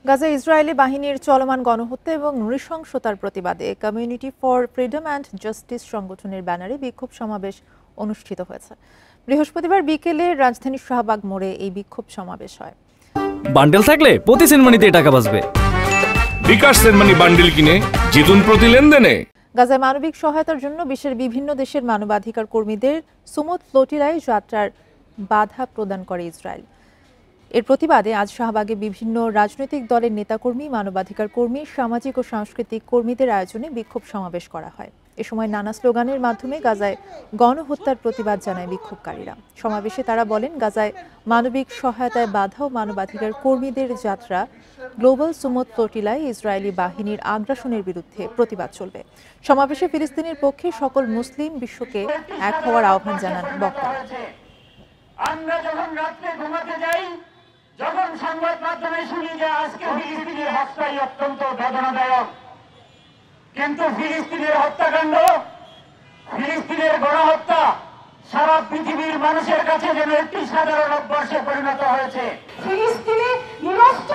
গাজায় ইসরায়েলি বাহিনীর চলমান গণহত্যা এবং নৃশংসতার প্রতিবাদে community for freedom and justice সংগঠনের ব্যানারে বিক্ষোভ সমাবেশ অনুষ্ঠিত হয়েছে। বৃহস্পতিবার বিকেলে রাজধানীর শাহবাগ মোড়ে এই বিক্ষোভ সমাবেশ হয়। বান্ডেল থাকলে প্রতি সেনমানিতে টাকা বাঁচবে। বিকাশ সেনমানি বান্ডেল কিনে জিতুন প্রতি লেনদেনে। গাজায় মানবিক সহায়তার জন্য বিশ্বের বিভিন্ন দেশের মানবাধিকার কর্মীদের সুমুদ ফ্লোটিলায় যাত্রার বাধা প্রদান করে ইসরায়েল। এর প্রতিবাদে আজ শাহবাগে বিভিন্ন রাজনৈতিক দলের নেতাকর্মী, মানবাধিকার কর্মী, সামাজিক ও সাংস্কৃতিক কর্মীদের আয়োজনে বিক্ষোভ সমাবেশ করা হয়। এ সময় নানা স্লোগানের মাধ্যমে গাজায় গণহত্যার প্রতিবাদ জানায় বিক্ষোভকারীরা। সমাবেশে তারা বলেন, গাজায় মানবিক সহায়তায় বাধা ও মানবাধিকার কর্মীদের যাত্রা গ্লোবাল সুমুদ ফ্লোটিলায় ইসরায়েলি বাহিনীর আগ্রাসনের বিরুদ্ধে প্রতিবাদ চলবে। সমাবেশে ফিলিস্তিনের পক্ষে সকল মুসলিম বিশ্বকে এক হওয়ার আহ্বান জানান বক্তারা। আমরা যখন রাত্রে ঘুমাতে যাই, যখন সংবাদ মাধ্যমে শুনি যে আজকে ফিলিস্তিনের হত্যাই অত্যন্ত বেদনাদায়ক, কিন্তু ফিলিস্তিনের হত্যাকাণ্ড, ফিলিস্তিনের গণহত্যা সারা পৃথিবীর মানুষের কাছে যেন একটি সাধারণ অভ্যাসে পরিণত হয়েছে। ফিলিস্তিনে নিরস্ত্র